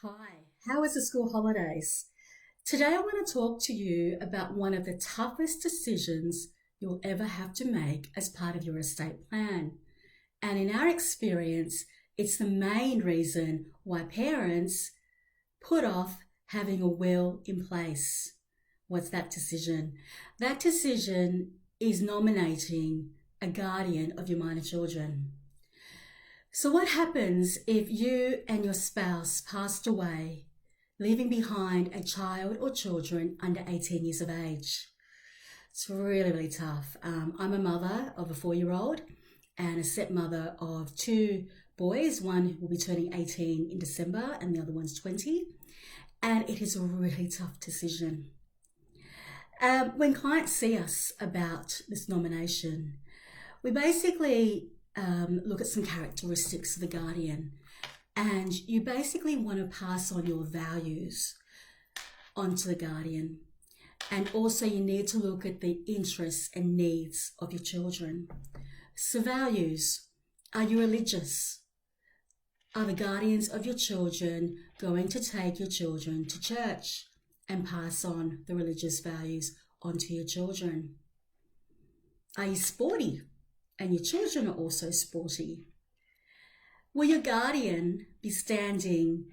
Hi, how was the school holidays? Today I want to talk to you about one of the toughest decisions you'll ever have to make as part of your estate plan. And in our experience, it's the main reason why parents put off having a will in place. What's that decision? That decision is nominating a guardian of your minor children. So, what happens if you and your spouse passed away, leaving behind a child or children under 18 years of age? It's really, really tough. I'm a mother of a 4-year-old and a stepmother of two boys. One will be turning 18 in December and the other one's 20. And it is a really tough decision. When clients see us about this nomination, we basically look at some characteristics of the guardian, and you basically want to pass on your values onto the guardian. And also, you need to look at the interests and needs of your children. So, values: are you religious? Are the guardians of your children going to take your children to church and pass on the religious values onto your children? Are you sporty? And your children are also sporty. Will your guardian be standing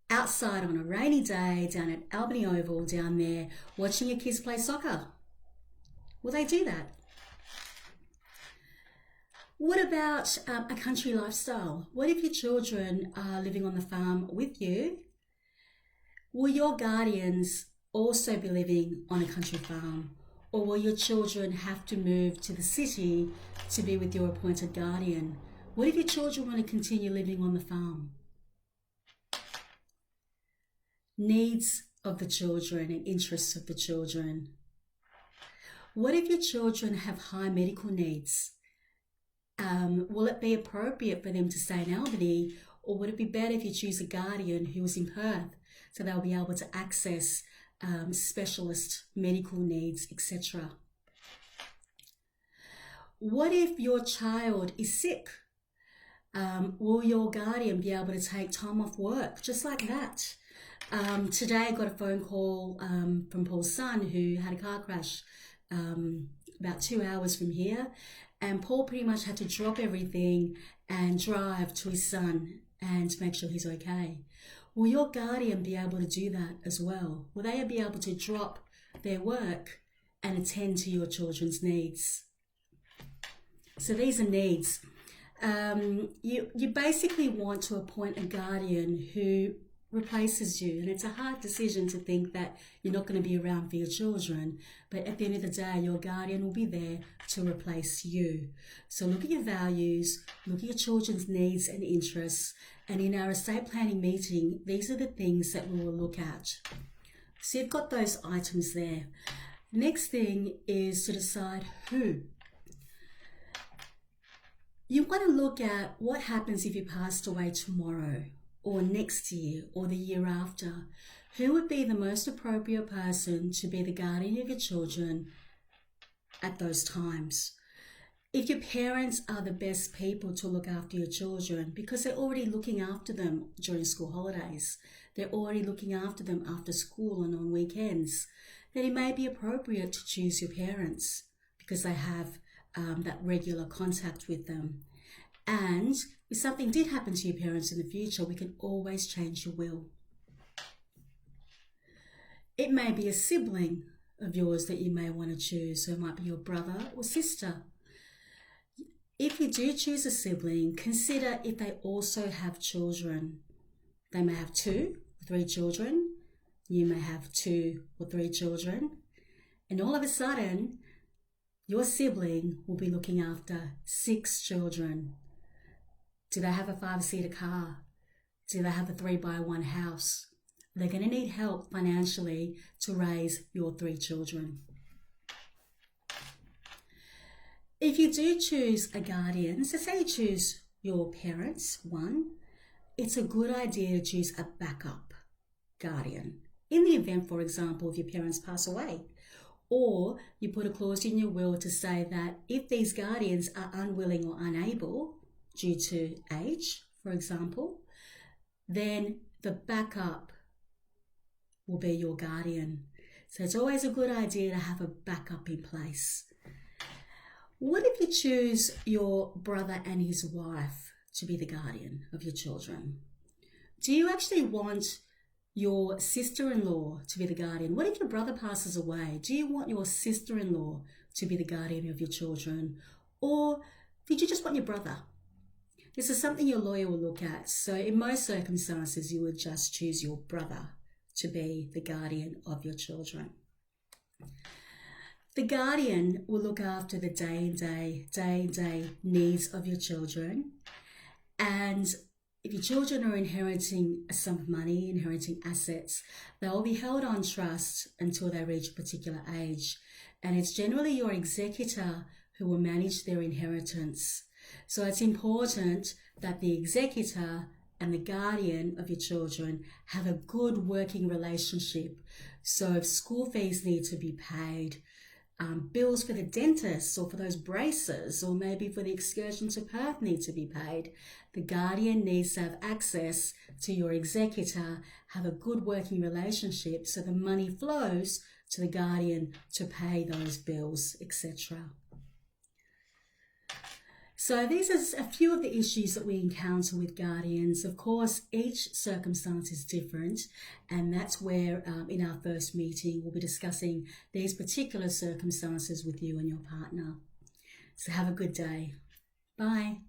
outside on a rainy day down at Albany Oval down there watching your kids play soccer? Will they do that? What about a country lifestyle? What if your children are living on the farm with you? Will your guardians also be living on a country farm? Or will your children have to move to the city to be with your appointed guardian? What if your children want to continue living on the farm? Needs of the children and interests of the children. What if your children have high medical needs? Will it be appropriate for them to stay in Albany, or would it be better if you choose a guardian who is in Perth so they'll be able to access specialist medical needs, etc.? What if your child is sick? Will your guardian be able to take time off work just like that? Today I got a phone call from Paul's son who had a car crash about 2 hours from here, and Paul pretty much had to drop everything and drive to his son and make sure he's okay. Will your guardian be able to do that as well? Will they be able to drop their work and attend to your children's needs? So these are needs. You basically want to appoint a guardian who replaces you, and it's a hard decision to think that you're not going to be around for your children, but at the end of the day your guardian will be there to replace you. So look at your values, look at your children's needs and interests, and in our estate planning meeting these are the things that we will look at. So you've got those items there. Next thing is to decide who. You want to look at what happens if you passed away tomorrow or next year or the year after. Who would be the most appropriate person to be the guardian of your children at those times? If your parents are the best people to look after your children because they're already looking after them during school holidays, they're already looking after them after school and on weekends, then it may be appropriate to choose your parents because they have that regular contact with them. And if something did happen to your parents in the future, we can always change your will. It may be a sibling of yours that you may want to choose. So it might be your brother or sister. If you do choose a sibling, consider if they also have children. They may have 2 or 3 children. You may have 2 or 3 children. And all of a sudden, your sibling will be looking after 6 children. Do they have a 5-seater car? Do they have a 3-by-1 house? They're going to need help financially to raise your 3 children. If you do choose a guardian, so say you choose your parents, one, it's a good idea to choose a backup guardian. In the event, for example, if your parents pass away, or you put a clause in your will to say that if these guardians are unwilling or unable due to age, for example, then the backup will be your guardian. So it's always a good idea to have a backup in place. What if you choose your brother and his wife to be the guardian of your children? Do you actually want your sister-in-law to be the guardian? What if your brother passes away? Do you want your sister-in-law to be the guardian of your children? Or did you just want your brother? This is something your lawyer will look at. So in most circumstances, you would just choose your brother to be the guardian of your children. The guardian will look after the day-to-day needs of your children. And if your children are inheriting a sum of money, inheriting assets, they will be held on trust until they reach a particular age. And it's generally your executor who will manage their inheritance. So it's important that the executor and the guardian of your children have a good working relationship. So if school fees need to be paid, bills for the dentist or for those braces, or maybe for the excursion to Perth need to be paid, the guardian needs to have access to your executor, have a good working relationship so the money flows to the guardian to pay those bills, etc. So these are a few of the issues that we encounter with guardians. Of course, each circumstance is different, and that's where in our first meeting we'll be discussing these particular circumstances with you and your partner. So have a good day. Bye.